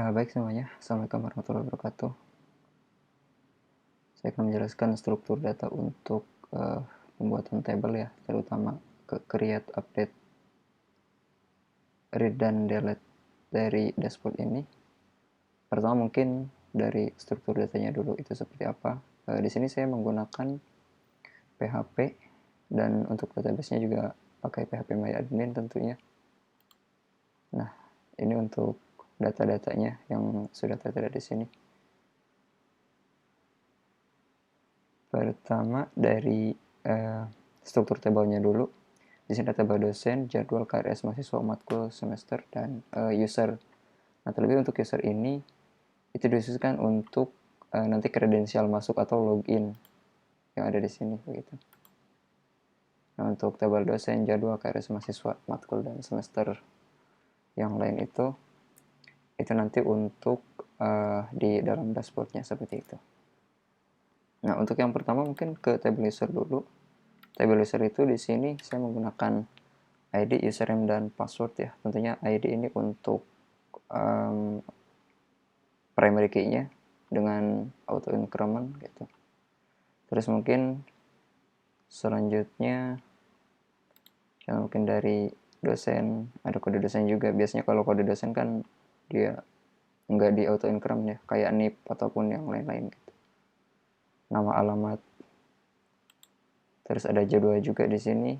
Baik semuanya, Assalamualaikum warahmatullahi wabarakatuh. Saya akan menjelaskan struktur data untuk pembuatan table ya, terutama create, update, read, dan delete dari dashboard ini. Pertama mungkin dari struktur datanya dulu itu seperti apa. Di sini saya menggunakan PHP dan untuk database-nya juga pakai PHP MyAdmin tentunya. Nah, ini untuk data-datanya yang sudah tertera di sini. Pertama dari struktur tabelnya dulu. Di sini ada tabel dosen, jadwal KRS mahasiswa, matkul, semester, dan user. Nah, terlebih untuk user ini itu dikhususkan untuk nanti kredensial masuk atau login yang ada di sini begitu. Nah, untuk tabel dosen, jadwal KRS mahasiswa, matkul, dan semester yang lain itu nanti untuk di dalam dashboardnya seperti itu. Nah, untuk yang pertama mungkin ke tabel user dulu. Tabel user itu di sini saya menggunakan ID, username, dan password ya. Tentunya ID ini untuk primary key-nya dengan auto increment gitu. Terus mungkin selanjutnya mungkin dari dosen, ada kode dosen juga. Biasanya kalau kode dosen kan dia nggak di auto increment ya, kayak NIP ataupun yang lain-lain gitu. Nama, alamat. Terus ada jadwal juga di sini.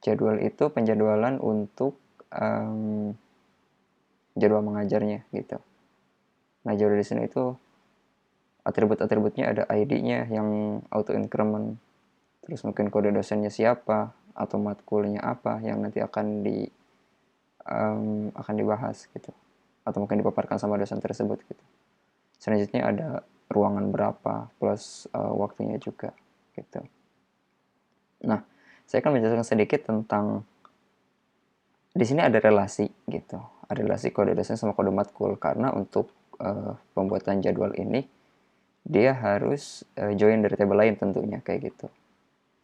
Jadwal itu penjadwalan untuk jadwal mengajarnya gitu. Nah, jadwal di sini itu atribut-atributnya ada ID-nya yang auto increment. Terus mungkin kode dosennya siapa atau matkulnya apa yang nanti akan dibahas gitu. Atau mungkin dipaparkan sama dosen tersebut gitu. Selanjutnya ada ruangan berapa plus waktunya juga gitu. Nah, saya akan menjelaskan sedikit tentang di sini ada relasi gitu. Ada relasi kode dosen sama kode matkul karena untuk pembuatan jadwal ini dia harus join dari table lain tentunya kayak gitu.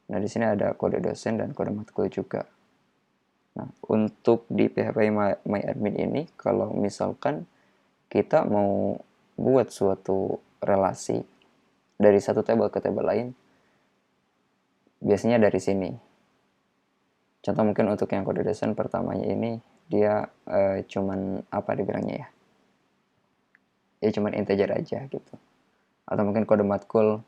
Nah, di sini ada kode dosen dan kode matkul juga. Nah, untuk di PHP MyAdmin ini kalau misalkan kita mau buat suatu relasi dari satu table ke table lain, biasanya dari sini. Contoh mungkin untuk yang kode dosen pertamanya ini dia cuman apa dibilangnya ya? Ya cuman integer aja gitu. Atau mungkin kode matkul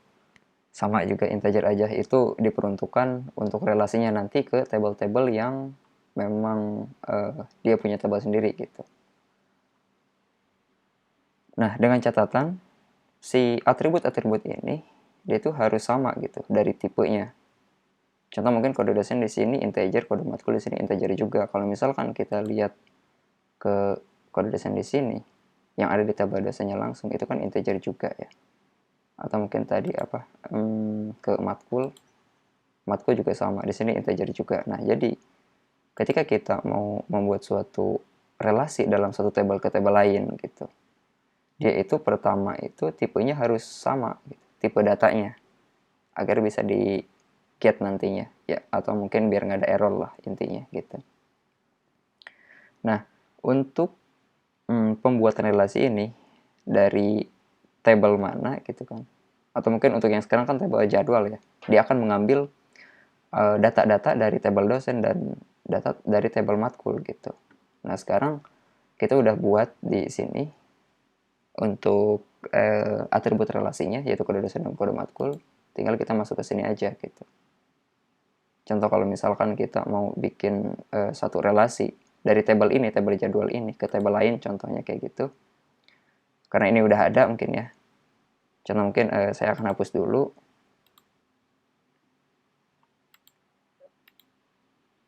sama juga integer aja, itu diperuntukkan untuk relasinya nanti ke table-table yang memang dia punya table sendiri gitu. Nah, dengan catatan si atribut-atribut ini dia itu harus sama gitu dari tipenya. Contoh mungkin kode dosen di sini integer, kode matkul di sini integer juga. Kalau misalkan kita lihat ke kode dosen di sini yang ada di tabel dosennya langsung itu kan integer juga ya. Atau mungkin tadi ke matkul juga sama, di sini integer juga. Nah, jadi ketika kita mau membuat suatu relasi dalam satu table ke table lain gitu, dia itu pertama itu tipenya harus sama gitu, tipe datanya agar bisa di get nantinya ya, atau mungkin biar nggak ada error lah intinya gitu. Nah, untuk pembuatan relasi ini dari table mana gitu kan, atau mungkin untuk yang sekarang kan table jadwal ya, dia akan mengambil data-data dari table dosen dan data dari table matkul gitu. Nah, sekarang kita udah buat di sini untuk atribut relasinya yaitu kode dosen dan kode matkul, tinggal kita masuk ke sini aja gitu. Contoh kalau misalkan kita mau bikin satu relasi dari table ini, table jadwal ini ke table lain contohnya kayak gitu. Karena ini udah ada mungkin ya. Contoh mungkin saya akan hapus dulu.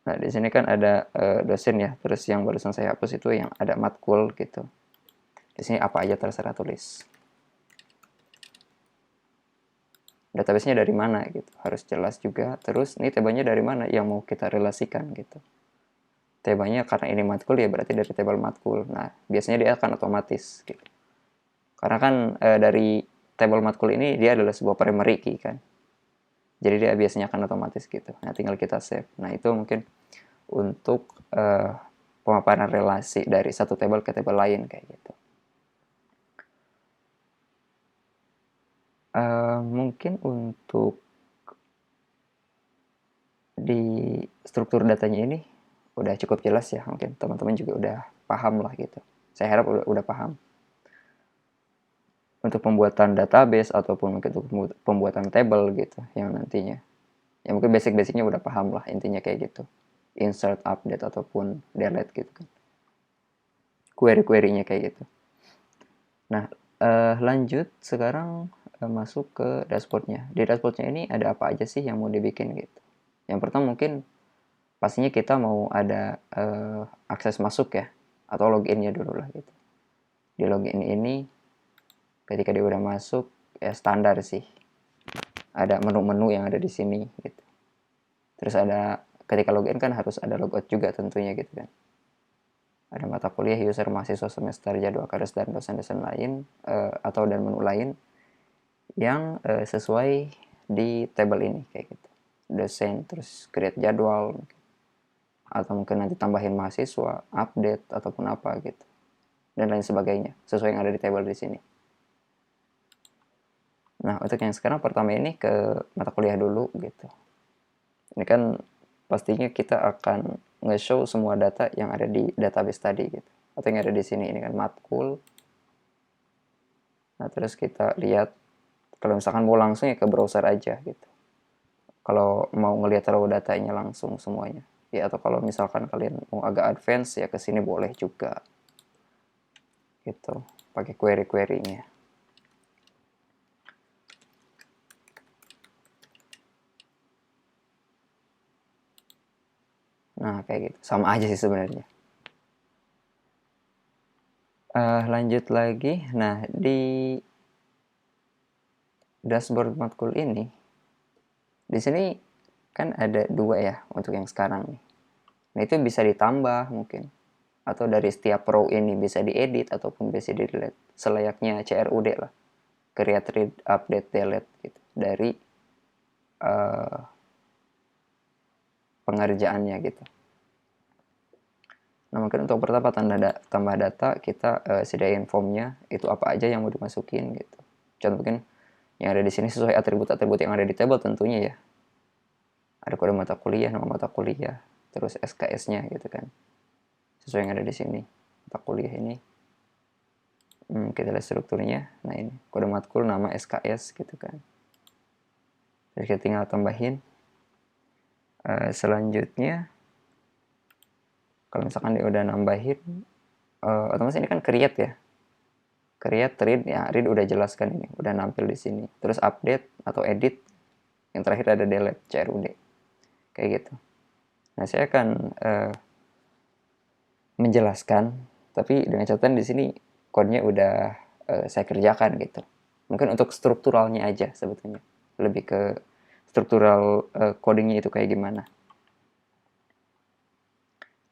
Nah, di sini kan ada dosen ya. Terus yang barusan saya hapus itu yang ada matkul gitu. Di sini apa aja terserah tulis. Database-nya dari mana gitu. Harus jelas juga. Terus ini tabelnya dari mana yang mau kita relasikan gitu. Tabelnya karena ini matkul ya berarti dari table matkul. Nah, biasanya dia akan otomatis gitu. Karena kan dari table matkul ini dia adalah sebuah primary key kan. Jadi dia biasanya akan otomatis gitu. Nah, tinggal kita save. Nah, itu mungkin untuk pemaparan relasi dari satu table ke table lain kayak gitu. Mungkin untuk di struktur datanya ini udah cukup jelas ya, mungkin teman-teman juga udah paham lah gitu. Saya harap udah paham. Untuk pembuatan database ataupun mungkin untuk pembuatan table gitu yang nantinya. Ya mungkin basic-basicnya udah paham lah intinya kayak gitu. Insert, update ataupun delete gitu kan. Query-querynya kayak gitu. Nah, lanjut sekarang masuk ke dashboardnya. Di dashboardnya ini ada apa aja sih yang mau dibikin gitu. Yang pertama mungkin pastinya kita mau ada akses masuk ya, atau loginnya dulu lah gitu. Di login ini ketika dia udah masuk ya standar sih, ada menu-menu yang ada di sini gitu. Terus ada ketika login kan harus ada logout juga tentunya gitu kan. Ada mata kuliah, user, mahasiswa, semester, jadwal karis, dan dosen-dosen lain atau dan menu lain yang sesuai di table ini kayak gitu. Dosen, terus create jadwal, atau mungkin nanti tambahin mahasiswa, update ataupun apa gitu, dan lain sebagainya sesuai yang ada di table di sini. Nah, untuk yang sekarang pertama ini ke mata kuliah dulu gitu. Ini kan pastinya kita akan nge-show semua data yang ada di database tadi gitu. Atau yang ada di sini, ini kan matkul. Nah, terus kita lihat kalau misalkan mau langsung ya ke browser aja gitu. Kalau mau ngelihat raw datanya langsung semuanya. Ya, atau kalau misalkan kalian mau agak advance ya ke sini boleh juga. Gitu. Pakai query-query-nya. Nah, kayak gitu. Sama aja sih sebenarnya. Lanjut lagi. Nah, di dashboard matkul ini, di sini kan ada dua ya untuk yang sekarang nih. Nah, itu bisa ditambah mungkin. Atau dari setiap row ini bisa diedit ataupun bisa di-delete. Selayaknya CRUD lah. Create, read, update, delete gitu. Dari pengerjaannya gitu. Nah, mungkin untuk pertama tambah data kita sediain formnya itu apa aja yang mau dimasukin gitu. Contoh mungkin yang ada di sini sesuai atribut-atribut yang ada di table tentunya ya. Ada kode mata kuliah, nama mata kuliah, terus SKS-nya gitu kan. Sesuai yang ada di sini. Mata kuliah ini. Kita lihat strukturnya. Nah, ini kode matkul, nama SKS gitu kan. Terus kita tinggal tambahin. Selanjutnya kalau misalkan dia udah nambahin otomatis ini kan create ya. Create, read, ya read udah jelaskan ini, udah nampil di sini. Terus update atau edit, yang terakhir ada delete, CRUD. Kayak gitu. Nah, saya akan menjelaskan, tapi dengan catatan di sini kodenya udah saya kerjakan gitu. Mungkin untuk strukturalnya aja sebetulnya. Lebih ke struktural codingnya itu kayak gimana.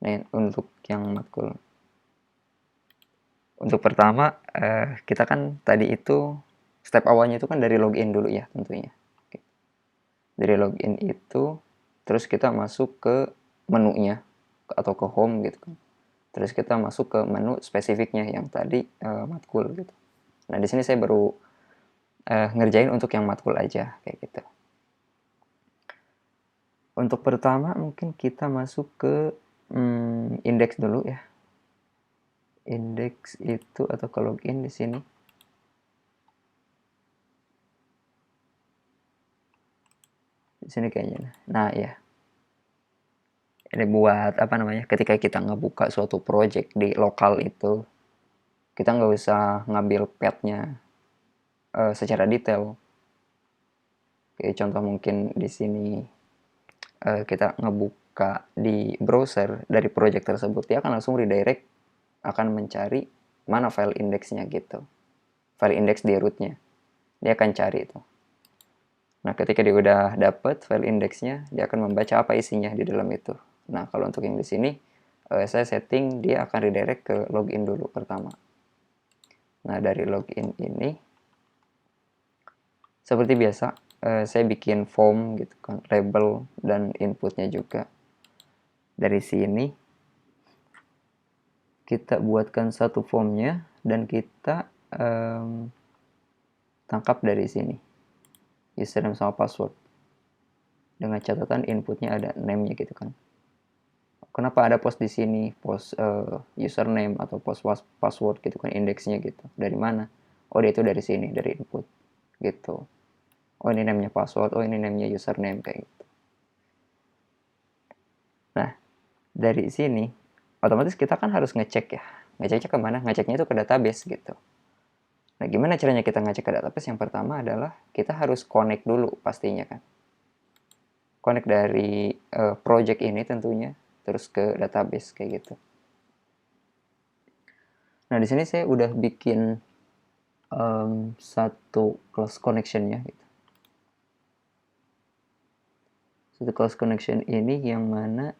Nah, untuk yang matkul. Untuk pertama, kita kan tadi itu step awalnya itu kan dari login dulu ya tentunya. Dari login itu, terus kita masuk ke menunya atau ke home gitu kan. Terus kita masuk ke menu spesifiknya yang tadi matkul gitu. Nah, di sini saya baru ngerjain untuk yang matkul aja kayak gitu. Untuk pertama mungkin kita masuk ke indeks dulu ya. Indeks itu atau ke login di sini. Di sini kayaknya. Nah, ya. Ini buat apa namanya? Ketika kita ngebuka suatu project di lokal itu, kita nggak usah ngambil path-nya secara detail. Kayak contoh mungkin di sini kita ngebuka di browser dari project tersebut, dia akan langsung redirect, akan mencari mana file indeksnya gitu. File indeks di rootnya. Dia akan cari itu. Nah, ketika dia udah dapet file indeksnya, dia akan membaca apa isinya di dalam itu. Nah, kalau untuk yang di sini, saya setting dia akan redirect ke login dulu pertama. Nah, dari login ini, seperti biasa, saya bikin form gitu kan, label dan inputnya juga. Dari sini, kita buatkan satu formnya dan kita tangkap dari sini. username sama password, dengan catatan inputnya ada name-nya gitu kan. Kenapa ada post di sini, post username atau post password gitu kan, indeksnya gitu. Dari mana? Oh, dia itu dari sini, dari input gitu. Oh, ini namanya password, oh ini namanya username kayak gitu. Nah, dari sini otomatis kita kan harus ngecek ya. Ngeceknya kemana? Ngeceknya itu ke database gitu. Nah, gimana caranya kita ngecek ke database? Yang pertama adalah kita harus connect dulu pastinya kan. Connect dari project ini tentunya, terus ke database kayak gitu. Nah, di sini saya udah bikin satu class connection-nya gitu. Satu class connection ini yang mana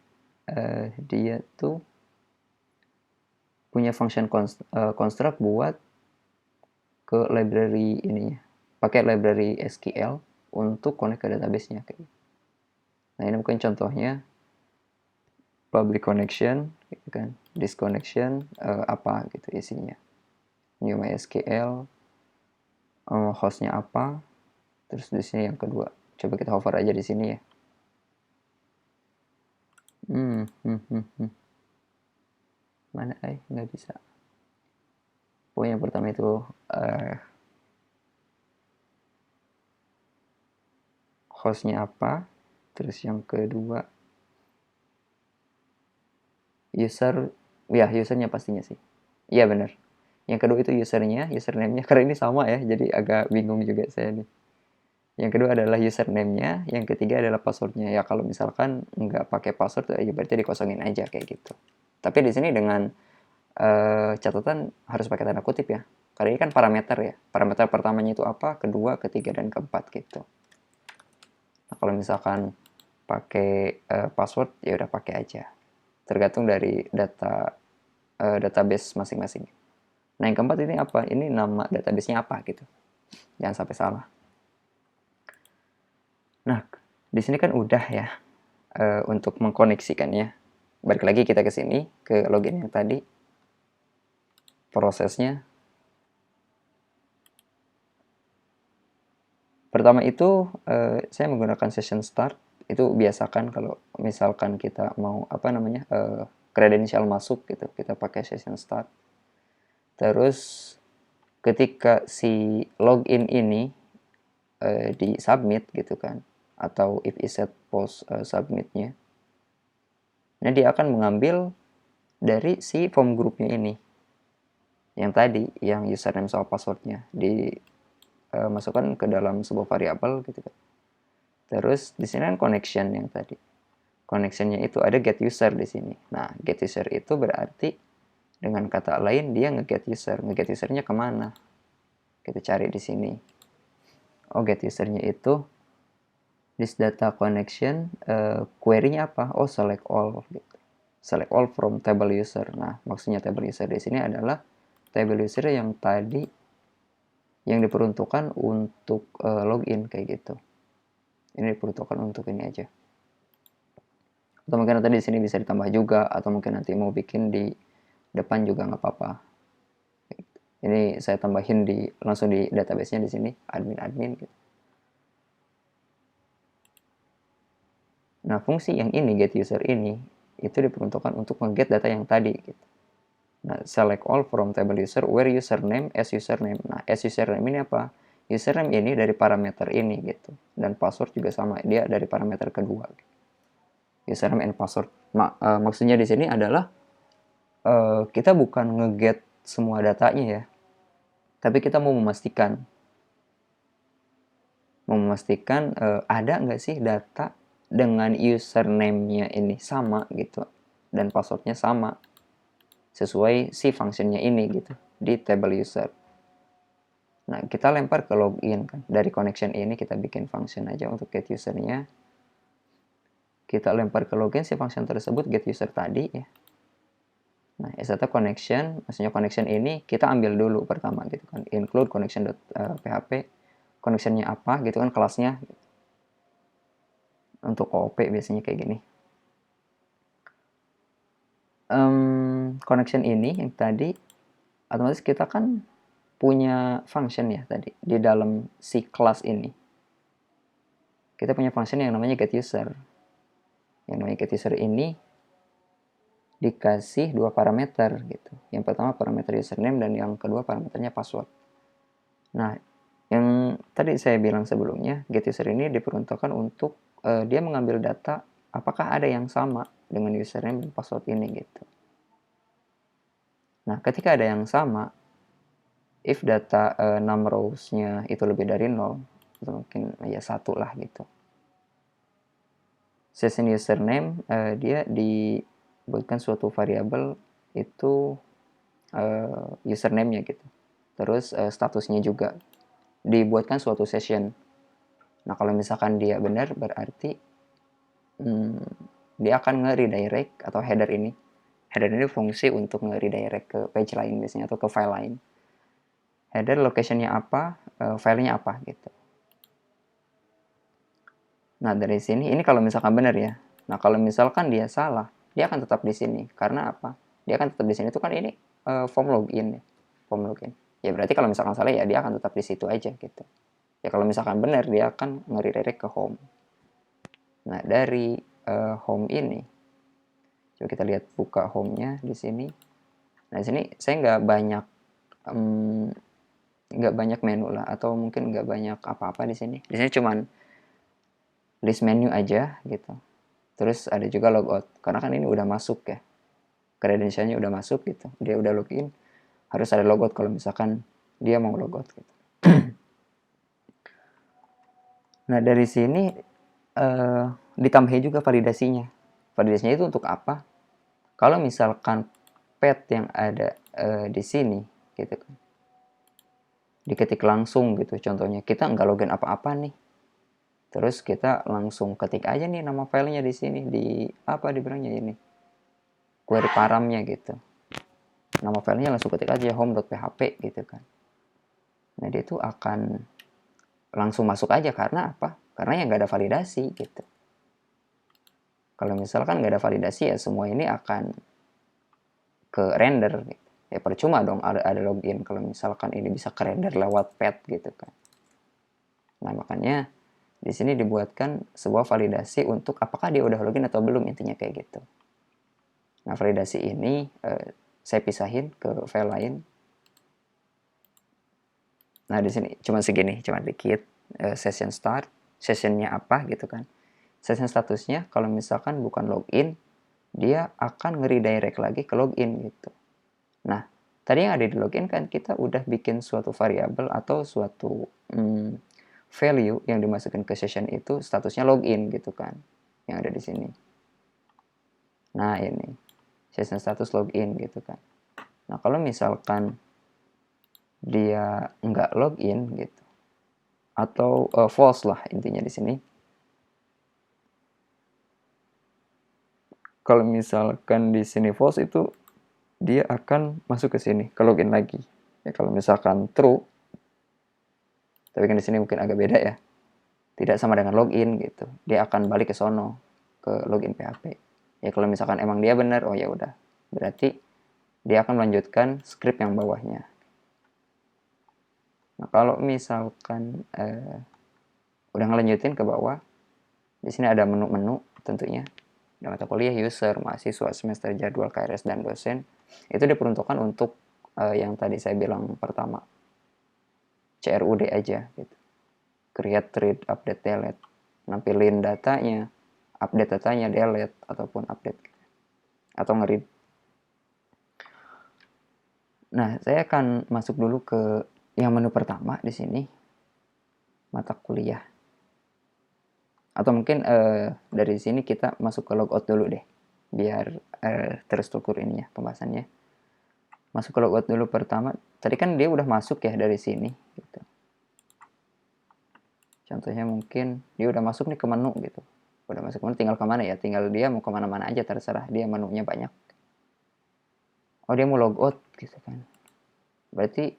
dia tuh punya function construct buat ke library ininya. Pakai library SQL untuk connect ke database-nya kayak gitu. Nah, ini mungkin contohnya public connection gitu kan. Disconnection apa gitu isinya. New MySQL, hostnya apa, terus di sini yang kedua. Coba kita hover aja di sini ya. Mana nggak bisa. Pokoknya yang pertama itu hostnya apa, terus yang kedua usernya pastinya sih. Iya bener. Yang kedua itu username-nya, karena ini sama ya, jadi agak bingung juga saya nih. Yang kedua adalah username-nya, yang ketiga adalah password-nya. Ya kalau misalkan nggak pakai password, ya berarti dikosongin aja kayak gitu. Tapi di sini dengan catatan harus pakai tanda kutip ya. Karena ini kan parameter ya. Parameter pertamanya itu apa, kedua, ketiga, dan keempat gitu. Nah, kalau misalkan pakai password, ya udah pakai aja. Tergantung dari database masing-masing. Nah, yang keempat ini apa? Ini nama database-nya apa gitu. Jangan sampai salah. Nah, di sini kan udah ya untuk mengkoneksikannya. Balik lagi kita ke sini, ke login yang tadi. Prosesnya. Pertama itu saya menggunakan session start. Itu biasakan kalau misalkan kita mau kredensial masuk gitu, kita pakai session start. Terus ketika si login ini di submit gitu kan, atau if iset post submitnya, nah dia akan mengambil dari si form groupnya ini, yang tadi, yang username sama passwordnya dimasukkan ke dalam sebuah variabel gitu kan. Terus di sini kan connection yang tadi, connectionnya itu ada get user di sini. Nah, get user itu berarti dengan kata lain dia nge-get user. Nge-get usernya kemana? Kita cari di sini. Oh, get usernya itu this data connection, query-nya apa? Oh, select all gitu. Select all from table user. Nah, maksudnya table user di sini adalah table user yang tadi yang diperuntukkan untuk login kayak gitu. Ini diperuntukkan untuk ini aja. Atau mungkin nanti di sini bisa ditambah juga, atau mungkin nanti mau bikin di depan juga nggak apa-apa. Ini saya tambahin langsung di database-nya di sini, admin gitu. Nah, fungsi yang ini, get user ini, itu diperuntukkan untuk nge-get data yang tadi gitu. Nah, select all from table user where username as username. Nah, as username ini apa? Username ini dari parameter ini gitu. Dan password juga sama, dia dari parameter kedua. Gitu. Username and password. Maksudnya di sini adalah kita bukan nge-get semua datanya ya. Tapi kita mau memastikan ada nggak sih data dengan username-nya ini sama gitu dan passwordnya sama sesuai si functionnya ini gitu di table user. Nah, kita lempar ke login kan. Dari connection ini kita bikin function aja untuk get usernya. Kita lempar ke login si function tersebut get user tadi ya. Nah, SDT connection, maksudnya connection ini kita ambil dulu pertama gitu kan. Include connection.php, connectionnya apa gitu kan, kelasnya. Untuk OOP biasanya kayak gini. Connection ini yang tadi, otomatis kita kan punya function ya tadi di dalam si kelas ini. kita punya function yang namanya get user. Yang namanya get user ini dikasih dua parameter gitu. Yang pertama parameter username dan yang kedua parameternya password. Nah, yang tadi saya bilang sebelumnya, get user ini diperuntukkan untuk dia mengambil data apakah ada yang sama dengan username dan password ini gitu. Nah, ketika ada yang sama, if data 6 rows-nya itu lebih dari 0, atau mungkin ya 1 lah gitu. Session username dia dibuatkan suatu variabel itu username-nya gitu. Terus statusnya juga dibuatkan suatu session. Nah, kalau misalkan dia benar berarti dia akan nge-redirect atau header ini. Header ini fungsi untuk nge-redirect ke page lain biasanya atau ke file lain. Header location-nya apa, filenya apa gitu. Nah, dari sini ini kalau misalkan benar ya. Nah, kalau misalkan dia salah, dia akan tetap di sini. Karena apa? Dia akan tetap di sini itu kan ini form login ya. Form login. Ya berarti kalau misalkan salah ya dia akan tetap di situ aja gitu. Ya kalau misalkan benar dia akan nge-redirect ke home. Nah, dari home ini coba kita lihat buka home-nya di sini. Nah, di sini saya nggak banyak menu lah atau mungkin nggak banyak apa-apa di sini. Di sini cuman list menu aja gitu. Terus ada juga logout karena kan ini udah masuk ya. Credentialnya udah masuk gitu. Dia udah login. Harus ada logout kalau misalkan dia mau logout gitu. Nah, dari sini ditambahin juga validasinya. Validasinya itu untuk apa? Kalau misalkan path yang ada di sini gitu kan. Diketik langsung gitu contohnya. Kita nggak login apa-apa nih. Terus kita langsung ketik aja nih nama filenya di sini di apa dibilangnya ini. Query paramnya gitu. Nama filenya langsung ketik aja home.php gitu kan. Nah, dia tuh akan langsung masuk aja karena apa? Karena yang nggak ada validasi gitu. Kalau misalkan nggak ada validasi ya semua ini akan ke render gitu. Ya percuma dong ada login kalau misalkan ini bisa ke render lewat path gitu kan. Nah, makanya di sini dibuatkan sebuah validasi untuk apakah dia udah login atau belum, intinya kayak gitu. Nah, validasi ini saya pisahin ke file lain. Nah, di sini cuma segini, cuma dikit. Session start, sessionnya apa gitu kan. Session statusnya kalau misalkan bukan login, dia akan nge-redirect lagi ke login gitu. Nah, tadi yang ada di login kan kita udah bikin suatu variabel atau suatu value yang dimasukkan ke session itu statusnya login gitu kan. Yang ada di sini. Nah, ini session status login gitu kan. Nah, kalau misalkan dia nggak login gitu atau false lah intinya di sini. Kalau misalkan di sini false itu dia akan masuk ke sini, ke login lagi. Ya kalau misalkan true, tapi kan di sini mungkin agak beda ya. Tidak sama dengan login gitu. Dia akan balik ke sono ke login PHP. Ya kalau misalkan emang dia benar, oh ya udah. Berarti dia akan melanjutkan script yang bawahnya. Nah, kalau misalkan udah ngelanjutin ke bawah, di sini ada menu-menu tentunya. Ada mata kuliah, user, mahasiswa, semester, jadwal, KRS, dan dosen. Itu diperuntukkan untuk yang tadi saya bilang pertama. CRUD aja gitu. Create, read, update, delete. Nampilin datanya, update datanya, delete, ataupun update. Atau nge-read. Nah, saya akan masuk dulu ke yang menu pertama di sini. Mata kuliah. Atau mungkin dari sini kita masuk ke logout dulu deh. Biar terstruktur ini ya pembahasannya. Masuk ke logout dulu pertama. Tadi kan dia udah masuk ya dari sini. Gitu. Contohnya mungkin dia udah masuk nih ke menu gitu. Udah masuk ke menu tinggal kemana ya? Tinggal dia mau kemana-mana aja terserah. Dia menunya banyak. Oh dia mau logout gitu kan. Berarti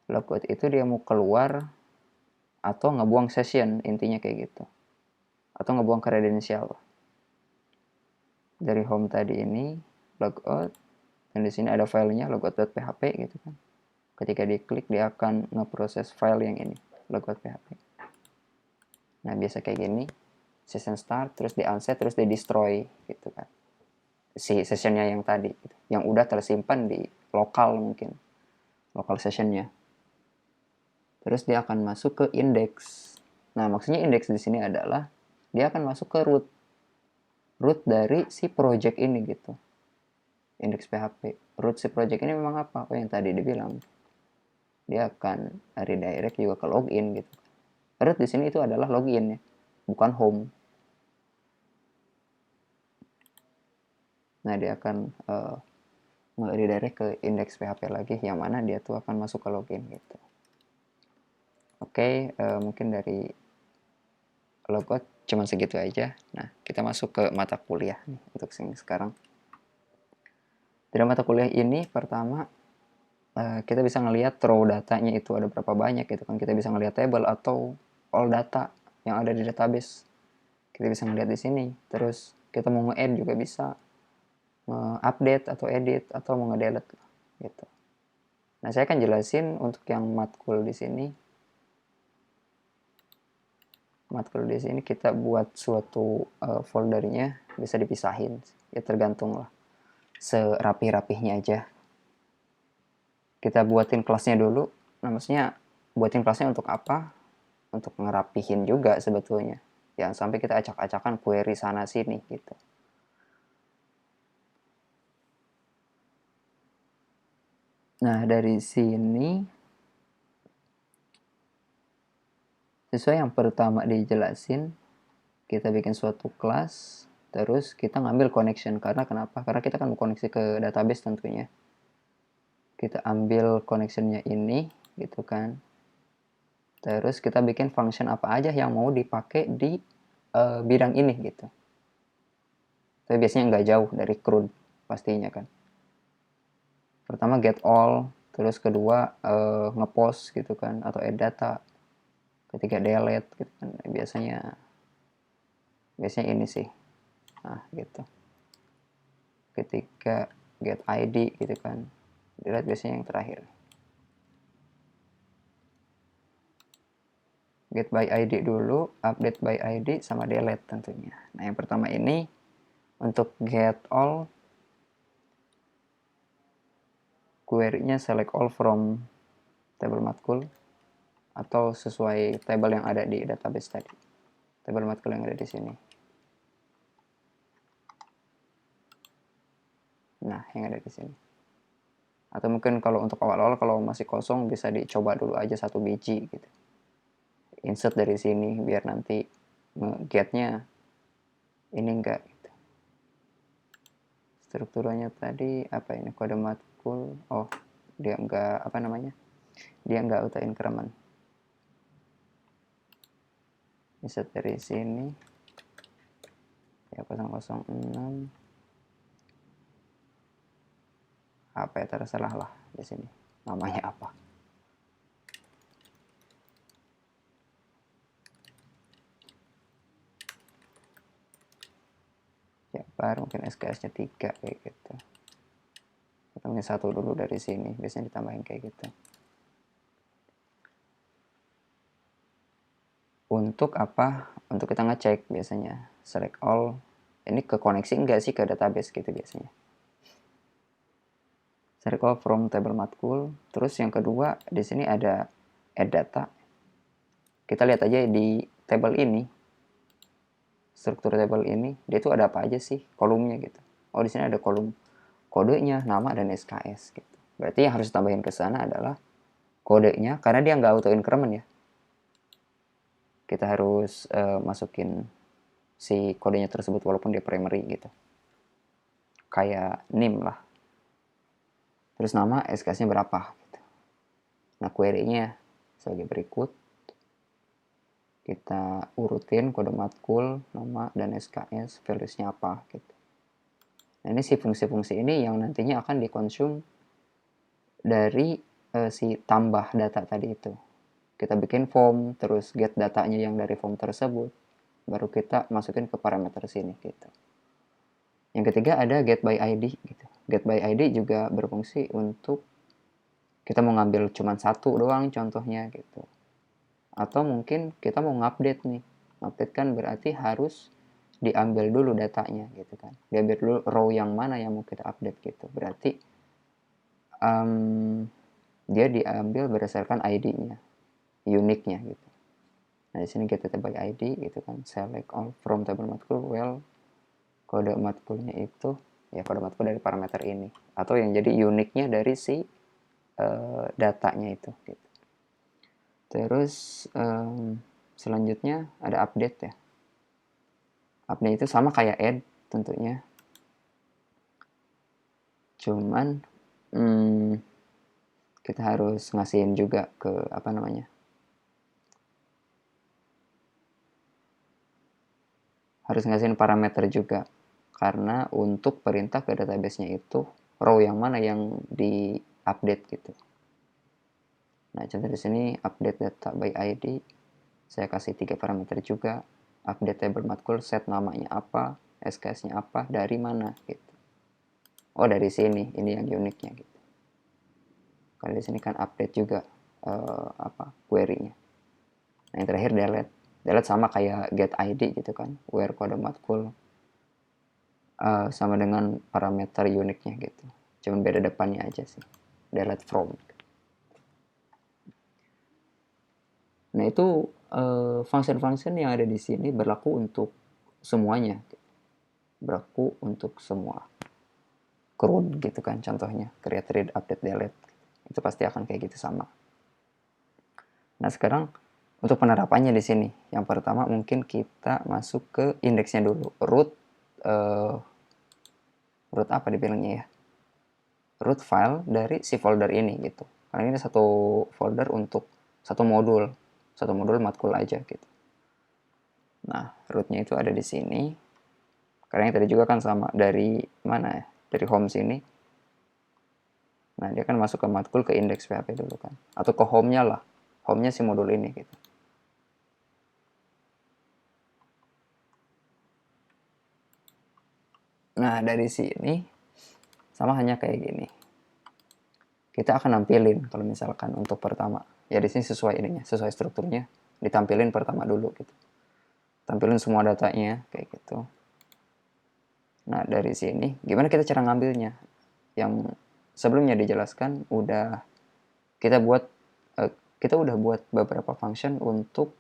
logout itu dia mau keluar atau ngebuang session intinya kayak gitu. Atau ngebuang kredensial. Dari home tadi ini logout dan di sini ada filenya logout.php gitu kan. Ketika diklik dia akan ngeproses file yang ini logout.php. Nah, biasa kayak gini, session start, terus di unset, terus di destroy gitu kan. Si sessionnya yang tadi, gitu. Yang udah tersimpan di lokal mungkin, lokal sessionnya. Terus dia akan masuk ke index. Nah, maksudnya index di sini adalah dia akan masuk ke root dari si project ini gitu. Index PHP. Root si project ini memang apa? Oh, yang tadi dibilang. Dia akan redirect juga ke login gitu. Root di sini itu adalah login ya, bukan home. Nah, dia akan redirect ke index PHP lagi, yang mana dia tuh akan masuk ke login gitu. Oke, mungkin dari logout cuma segitu aja. Nah, kita masuk ke mata kuliah nih untuk sekarang. Dari mata kuliah ini pertama kita bisa ngelihat row datanya itu ada berapa banyak gitu kan. Kita bisa ngelihat table atau all data yang ada di database. Kita bisa ngelihat di sini. Terus kita mau nge-add juga bisa, update atau edit atau mau nge-delete gitu. Nah, saya akan jelasin untuk yang matkul di sini. Matkul di sini kita buat suatu foldernya bisa dipisahin. Ya tergantung lah. Serapi-rapihnya aja. Kita buatin kelasnya dulu. Nah, maksudnya buatin kelasnya untuk apa? Untuk ngerapihin juga sebetulnya. Jangan sampai kita acak-acakan query sana sini gitu. Nah, dari sini sesuai yang pertama dijelasin, kita bikin suatu kelas, terus kita ngambil connection. Karena kenapa? Karena kita kan mau koneksi ke database tentunya. Kita ambil connectionnya ini gitu kan. Terus kita bikin function apa aja yang mau dipakai di bidang ini gitu. Tapi biasanya nggak jauh dari CRUD pastinya kan. Pertama get all, terus kedua ngepost gitu kan, atau add data. Ketiga delete gitu kan. Biasanya ini sih. Nah, gitu. Ketiga get ID gitu kan. Delete biasanya yang terakhir. Get by ID dulu, update by ID, sama delete tentunya. Nah, yang pertama ini untuk get all, query-nya select all from table matkul atau sesuai table yang ada di database tadi. Table matkul yang ada di sini. Nah, yang ada di sini. Atau mungkin kalau untuk awal-awal kalau masih kosong bisa dicoba dulu aja satu biji gitu. Insert dari sini biar nanti get-nya ini enggak gitu. Strukturnya tadi apa ini, kode matkul. Oh, dia enggak apa namanya? Dia enggak auto increment. Insert dari sini. Ya 006 apa ya, terserah lah di sini namanya apa. Ya, baru mungkin SKS-nya 3 kayak gitu. Atau mungkin 1 dulu dari sini, biasanya ditambahin kayak gitu. Untuk apa? Untuk kita ngecek biasanya. Select all. Ini ke koneksi enggak sih ke database gitu biasanya. Select all from table matkul. Terus yang kedua di sini ada add data. Kita lihat aja di table ini. Struktur table ini, dia itu ada apa aja sih kolomnya gitu. Oh, di sini ada kolom kodenya, nama, dan SKS gitu. Berarti yang harus ditambahin ke sana adalah kodenya, karena dia nggak auto increment ya. Kita harus masukin si kodenya tersebut walaupun dia primary gitu. Kayak name lah. Terus nama, SKS-nya berapa gitu. Nah, query-nya sebagai berikut. Kita urutin kode matkul, nama, dan SKS, values-nya apa gitu. Nah, ini si fungsi-fungsi ini yang nantinya akan dikonsum dari si tambah data tadi itu. Kita bikin form, terus get datanya yang dari form tersebut, baru kita masukin ke parameter sini gitu. Yang ketiga ada get by ID gitu. Get by ID juga berfungsi untuk kita mau ngambil cuma satu doang contohnya gitu. Atau mungkin kita mau ngupdate nih. Update kan berarti harus diambil dulu datanya gitu kan. Diambil dulu row yang mana yang mau kita update gitu. Berarti dia diambil berdasarkan ID-nya, unique-nya gitu. Nah, di sini get data by ID gitu kan. Select all from table matkul. Well, kode matkulnya itu ya kode matkul dari parameter ini atau yang jadi unique-nya dari si datanya itu gitu. Terus selanjutnya ada update ya. Update itu sama kayak add tentunya. Cuman kita harus ngasihin juga ke apa namanya, harus ngasihin parameter juga karena untuk perintah ke database-nya itu row yang mana yang di update gitu. Nah, contoh di sini update data by ID, saya kasih 3 parameter juga. Update table matkul, set namanya apa, SKS-nya apa, dari mana gitu. Oh, dari sini, ini yang uniknya gitu. Kalau di sini kan update juga query-nya. Nah, yang terakhir delete. Delete sama kayak get ID gitu kan, where kode matkul sama dengan parameter uniknya gitu. Cuman beda depannya aja sih. Delete from. Nah, itu function-function yang ada di sini berlaku untuk semuanya. Berlaku untuk semua CRUD gitu kan contohnya. Create, read, update, delete. Itu pasti akan kayak gitu sama. Nah, sekarang untuk penerapannya di sini. Yang pertama mungkin kita masuk ke indeksnya dulu. Root apa dibilangnya ya? Root file dari si folder ini gitu. Karena ini satu folder untuk satu modul matkul aja gitu. Nah, rootnya itu ada di sini. Karena yang tadi juga kan sama dari mana ya? Dari home sini. Nah, dia kan masuk ke matkul ke index PHP dulu kan. Atau ke home-nya lah. Home-nya si modul ini gitu. Nah, dari sini sama hanya kayak gini. Kita akan nampilin kalau misalkan untuk pertama. Ya di sini sesuai ininya, sesuai strukturnya. Ditampilin pertama dulu gitu. Tampilin semua datanya kayak gitu. Nah, dari sini gimana kita cara ngambilnya? Yang sebelumnya dijelaskan udah kita buat kita udah buat beberapa function untuk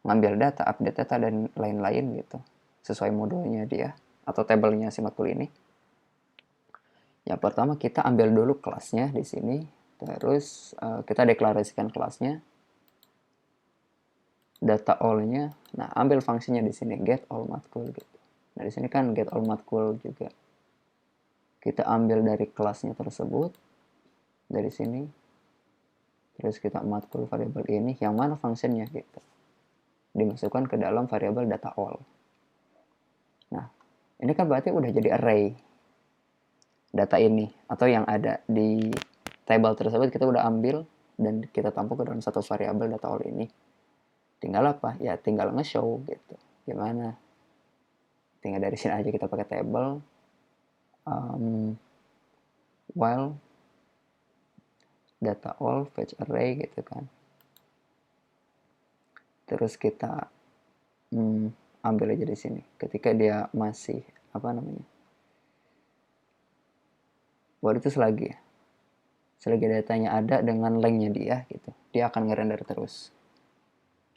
ngambil data, update data dan lain-lain gitu. Sesuai modulnya dia atau tabelnya si matkul ini. Yang pertama kita ambil dulu kelasnya di sini, terus kita deklarasikan kelasnya, data all-nya. Nah, ambil fungsinya di sini get all matkul gitu. Nah, di sini kan get all matkul juga. Kita ambil dari kelasnya tersebut dari sini. Terus kita matkul variabel ini yang mana fungsinya gitu. Dimasukkan ke dalam variabel data all. Nah, ini kan berarti udah jadi array data ini atau yang ada di table tersebut kita udah ambil dan kita tampung ke dalam satu variabel data all ini. Tinggal apa? Ya tinggal nge-show gitu. Gimana? Tinggal dari sini aja kita pakai table while data all fetch array gitu kan. Terus kita ambil aja di sini. Ketika dia masih apa namanya? Buat itu selagi datanya ada dengan lengthnya dia gitu, dia akan ngerender terus.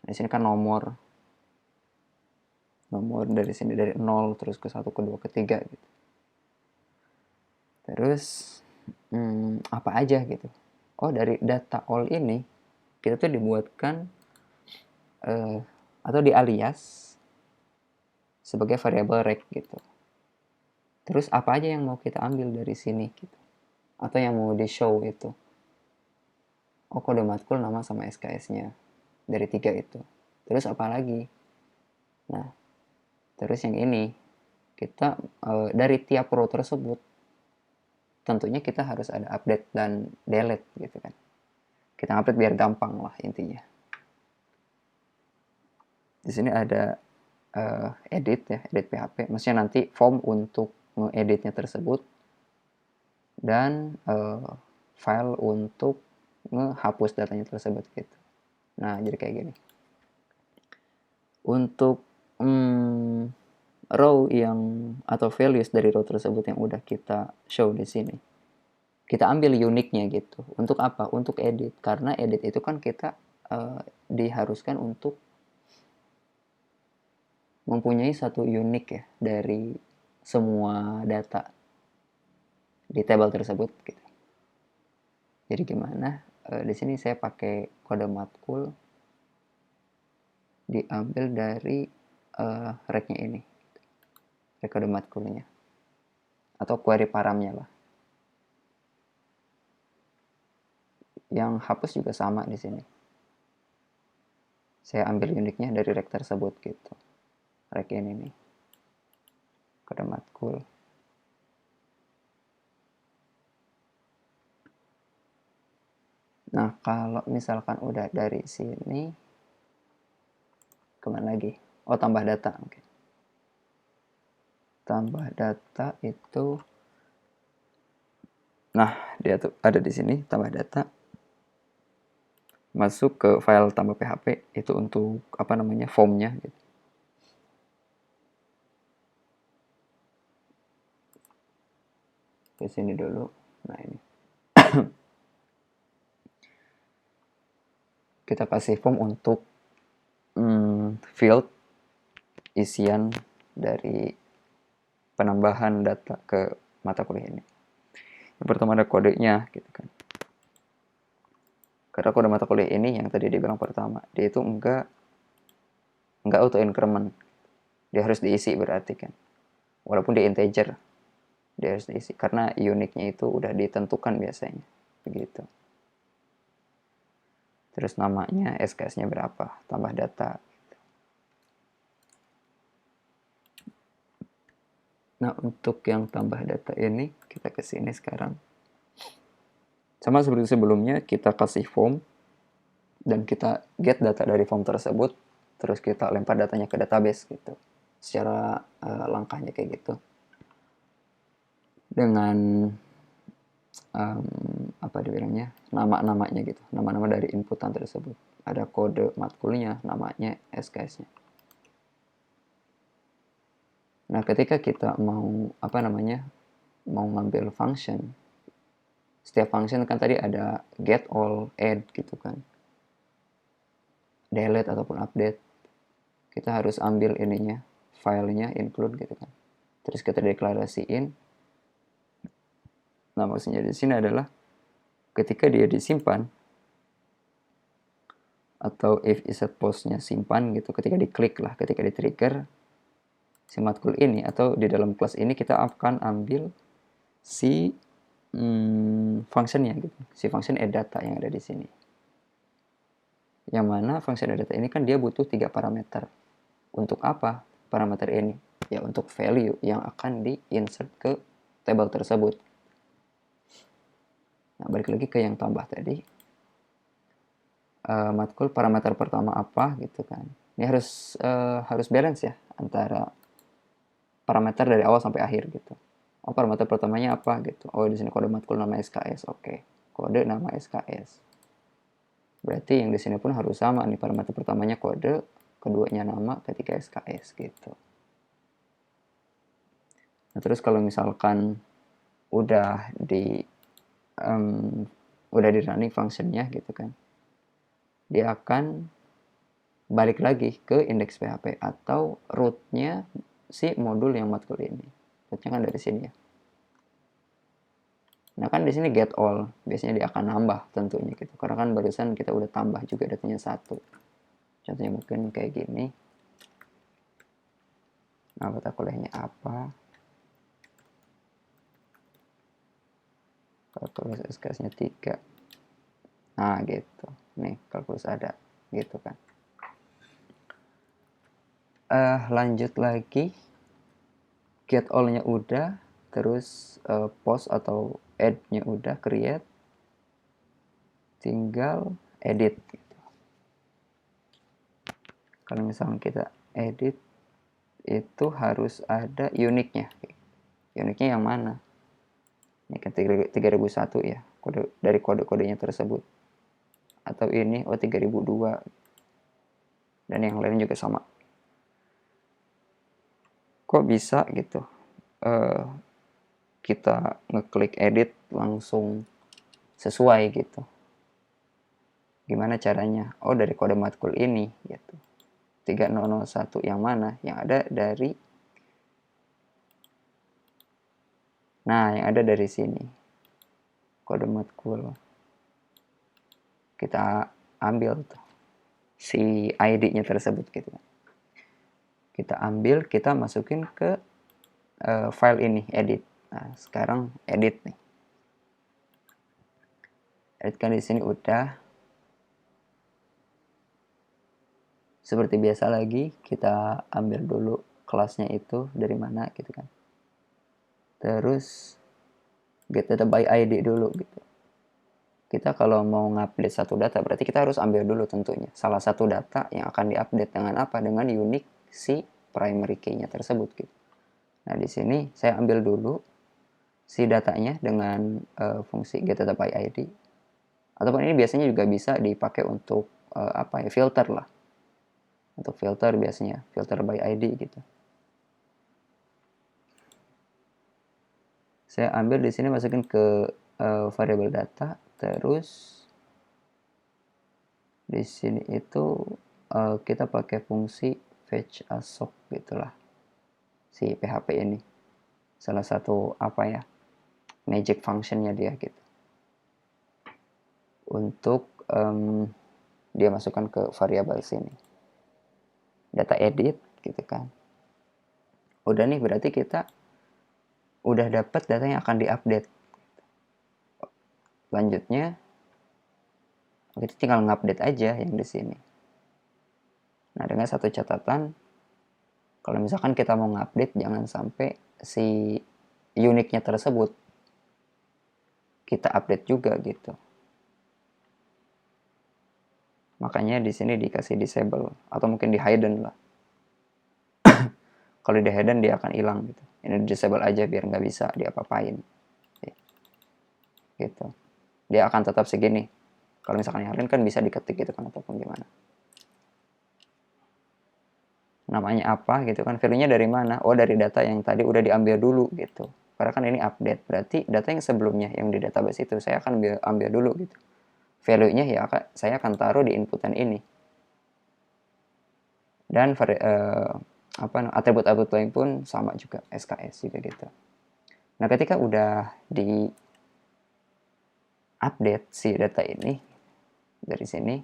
Di sini kan nomor dari sini dari 0 terus ke 1 ke 2 ke 3 gitu. Terus apa aja gitu. Oh, dari data all ini kita tuh dibuatkan atau dialias sebagai variabel rect gitu. Terus apa aja yang mau kita ambil dari sini gitu. Atau yang mau di show itu. Oh, kode matkul nama sama SKS-nya dari 3 itu. Terus apa lagi? Nah, terus yang ini kita dari tiap row tersebut tentunya kita harus ada update dan delete gitu kan. Kita update biar gampang lah intinya. Di sini ada edit ya, edit PHP. Maksudnya nanti form untuk ngeditnya tersebut dan file untuk ngehapus datanya tersebut gitu. Nah, jadi kayak gini. Untuk row yang atau values dari row tersebut yang udah kita show di sini, kita ambil uniknya gitu. Untuk apa? Untuk edit. Karena edit itu kan kita diharuskan untuk mempunyai satu unik ya dari semua data di table tersebut gitu. Jadi gimana? Di sini saya pakai kode matkul diambil dari rec-nya ini, rec kode matkulnya atau query paramnya lah. Yang hapus juga sama di sini. Saya ambil uniknya dari rec tersebut gitu. Rec ini nih, kode matkul. Nah, kalau misalkan udah dari sini, kemana lagi? Oh, tambah data. Oke. Tambah data itu, nah dia tuh ada di sini, tambah data. Masuk ke file tambah PHP itu untuk apa namanya formnya gitu. Ke sini dulu. Nah ini kita kasih form untuk field isian dari penambahan data ke mata kuliah ini. Yang pertama ada kodenya gitu kan. Karena kode mata kuliah ini yang tadi dibilang pertama, dia itu enggak auto increment. Dia harus diisi berarti kan. Walaupun di integer, dia harus diisi karena uniknya itu udah ditentukan biasanya. Begitu. Terus namanya, SKS-nya berapa, tambah data. Nah, untuk yang tambah data ini, kita ke sini sekarang. Sama seperti sebelumnya, kita kasih form, dan kita get data dari form tersebut, terus kita lempar datanya ke database gitu. Secara langkahnya kayak gitu. Dengan apa dibilangnya, nama-namanya gitu, nama-nama dari inputan tersebut. Ada kode matkulnya, namanya, SKS-nya. Nah, ketika kita mau apa namanya, mau ngambil function, setiap function kan tadi ada get, all, add gitu kan, delete ataupun update. Kita harus ambil ininya, filenya, include gitu kan. Terus kita deklarasiin. Nah, maksudnya di sini adalah ketika dia disimpan atau if iset postnya simpan gitu, ketika diklik lah, ketika di trigger si matkul ini atau di dalam kelas ini kita akan ambil si functionnya gitu, si function add data yang ada di sini. Yang mana function add data ini kan dia butuh 3 parameter. Untuk apa parameter ini? Ya untuk value yang akan di-insert ke table tersebut. Nah, balik lagi ke yang tambah tadi. Matkul parameter pertama apa gitu kan. Ini harus balance ya antara parameter dari awal sampai akhir gitu. Oh, parameter pertamanya apa gitu. Oh, di sini kode matkul nama SKS. Oke. Kode nama SKS. Berarti yang di sini pun harus sama nih, parameter pertamanya kode, keduanya nama, ketiga SKS gitu. Nah, terus kalau misalkan udah di running functionnya gitu kan, dia akan balik lagi ke index PHP atau rootnya si modul yang matkul ini. Rootnya kan dari sini ya. Nah kan di sini get all, biasanya dia akan nambah tentunya gitu. Karena kan barusan kita udah tambah juga datanya 1. Contohnya mungkin kayak gini. Nah, mata kuliahnya apa? Kalkulus SKS-nya 3. Nah, gitu. Nih, kalkulus ada. Gitu kan. Lanjut lagi. Get all-nya udah. Terus post atau add-nya udah, create. Tinggal edit. Gitu. Kalau misalnya kita edit, itu harus ada uniknya. Uniknya yang mana? Ini kan 3001 ya, dari kode-kodenya tersebut. Atau ini 3002. Dan yang lain juga sama. kok bisa gitu kita ngeklik edit langsung sesuai gitu. Gimana caranya? Oh, dari kode matkul ini gitu. 3001 yang mana? Yang ada dari, nah yang ada dari sini, kode matkul. Kita ambil tuh si ID-nya tersebut gitu. Kita ambil, kita masukin ke file ini, edit. Nah, sekarang edit nih. Edit kan di sini udah. Seperti biasa lagi, kita ambil dulu kelasnya itu dari mana gitu kan. Terus get data by ID dulu gitu. Kita kalau mau ngupdate satu data berarti kita harus ambil dulu tentunya salah satu data yang akan diupdate dengan apa, dengan unique si primary key-nya tersebut gitu. Nah, di sini saya ambil dulu si datanya dengan fungsi get data by ID. Ataupun ini biasanya juga bisa dipakai untuk filter lah. Untuk filter biasanya filter by ID gitu. Saya ambil di sini masukin ke variable data, terus di sini itu kita pakai fungsi fetch assoc gitulah si PHP ini, salah satu magic functionnya dia gitu, untuk dia masukkan ke variabel sini data edit gitu kan. Udah nih, berarti kita udah dapat data yang akan diupdate. Lanjutnya kita tinggal ngupdate aja yang di sini. Nah, dengan satu catatan, kalau misalkan kita mau ngupdate, jangan sampai si unique-nya tersebut kita update juga gitu. Makanya di sini dikasih disable atau mungkin di hidden lah. Kalau di hidden dia akan hilang gitu. Ini disable aja biar nggak bisa diapa-apain. Gitu. Dia akan tetap segini. Kalau misalkan yang lain kan bisa diketik gitu kan ataupun gimana. Namanya apa gitu kan, value-nya dari mana? Oh, dari data yang tadi udah diambil dulu gitu. Karena kan ini update, berarti data yang sebelumnya yang di database itu saya akan ambil dulu gitu. Value-nya ya saya akan taruh di inputan ini. Dan atribut-atribut lain pun sama juga, SKS juga gitu. Nah, ketika udah di update si data ini dari sini,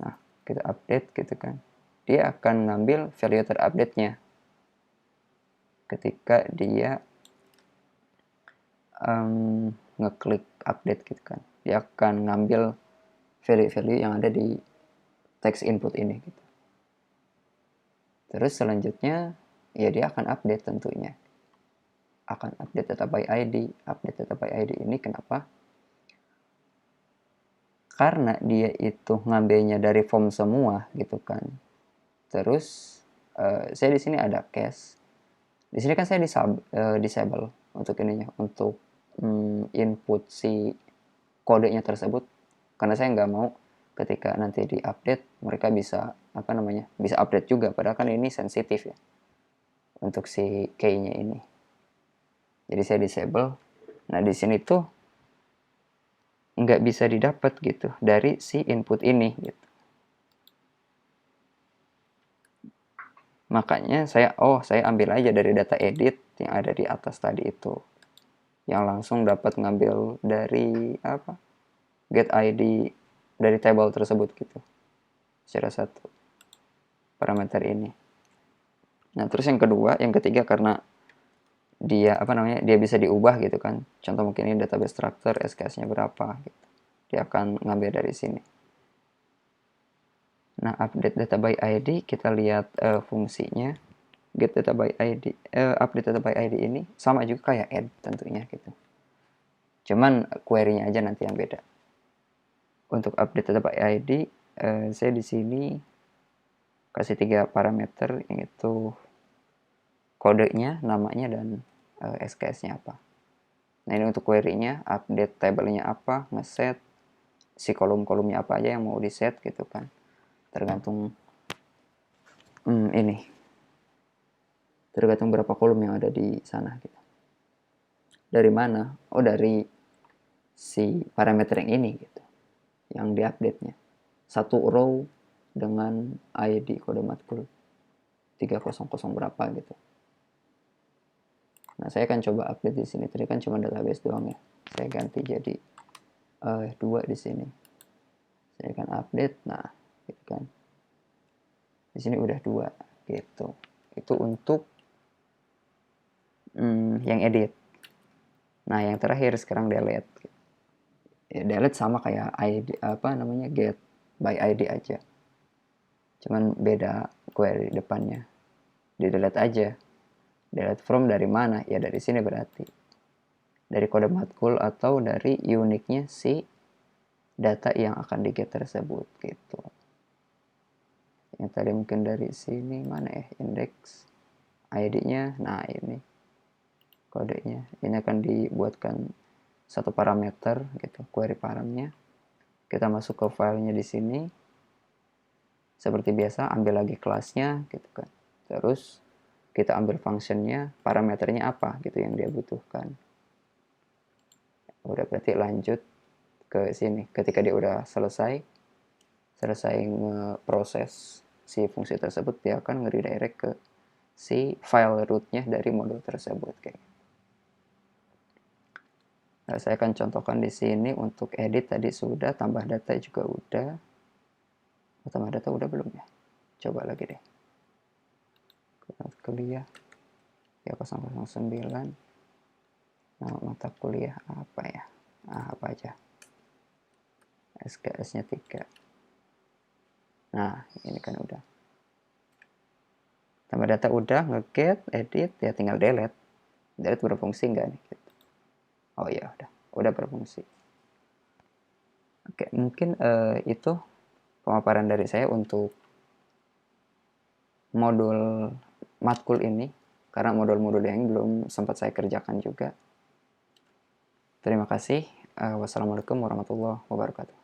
nah kita update gitu kan, dia akan ngambil value terupdate-nya ketika dia ngeklik update gitu kan. Dia akan ngambil value-value yang ada di text input ini gitu. Terus selanjutnya ya dia akan update tentunya. Akan update data by ID. Update data by ID ini kenapa? Karena dia itu ngambilnya dari form semua gitu kan. Terus saya di sini ada cache. Di sini kan saya disable untuk ininya, untuk input si kodenya tersebut, karena saya nggak mau ketika nanti diupdate mereka bisa bisa update juga, padahal kan ini sensitif ya untuk si key-nya ini. Jadi saya disable. Nah, di sini tuh nggak bisa didapat gitu dari si input ini gitu. Makanya saya ambil aja dari data edit yang ada di atas tadi itu, yang langsung dapat ngambil dari get ID dari table tersebut gitu, secara satu parameter ini. Nah, terus yang ketiga karena dia dia bisa diubah gitu kan. Contoh mungkin ini database structure, SKS-nya berapa gitu. Dia akan ngambil dari sini. Nah, update data by ID, kita lihat fungsinya. Get data by ID, update data by ID ini sama juga kayak add tentunya gitu. Cuman query-nya aja nanti yang beda. Untuk update data by ID, saya di sini kasih 3 parameter, yaitu kodenya, namanya, dan SKS-nya apa. Nah, ini untuk query-nya, update table-nya apa, ngeset si kolom-kolomnya apa aja yang mau di set gitu kan, tergantung ini tergantung berapa kolom yang ada di sana gitu. Dari mana? Oh, dari si parameter yang ini gitu, yang diupdate-nya. Satu row dengan ID kode matkul 300 berapa gitu. Nah, saya akan coba update di sini. Tadi kan cuma database doang ya. Saya ganti jadi 2 di sini. Saya akan update. Nah, gitu kan. Di sini udah 2 gitu. Itu untuk yang edit. Nah, yang terakhir sekarang delete. Ya, delete sama kayak ID get by ID aja. Cuman beda query depannya. Di delete aja. Delete from dari mana? Ya dari sini berarti. Dari kode matkul atau dari uniknya si data yang akan di get tersebut gitu. Yang tadi mungkin dari sini mana ya, index ID-nya. Nah, ini kodenya. Ini akan dibuatkan satu parameter gitu, query paramnya. Kita masuk ke filenya di sini. Seperti biasa, ambil lagi kelasnya gitu kan. Terus kita ambil functionnya, parameternya apa gitu yang dia butuhkan. Udah, berarti lanjut ke sini. Ketika dia udah selesai ngeproses si fungsi tersebut, dia akan nge-redirect ke si file rootnya dari modul tersebut kayak. Nah, saya akan contohkan di sini untuk edit tadi sudah, tambah data juga udah. Tambah data udah belum ya? Coba lagi deh. Kuliah ya 009. Nama mata kuliah apa ya? Apa aja? SKS-nya 3. Nah, ini kan udah. Tambah data udah, nge-get, edit, ya tinggal delete. Delete berfungsi nggak nih? Gitu. Oh iya, udah berfungsi. Oke, mungkin itu pemaparan dari saya untuk modul matkul ini, karena modul-modul yang belum sempat saya kerjakan juga. Terima kasih. Wassalamualaikum warahmatullahi wabarakatuh.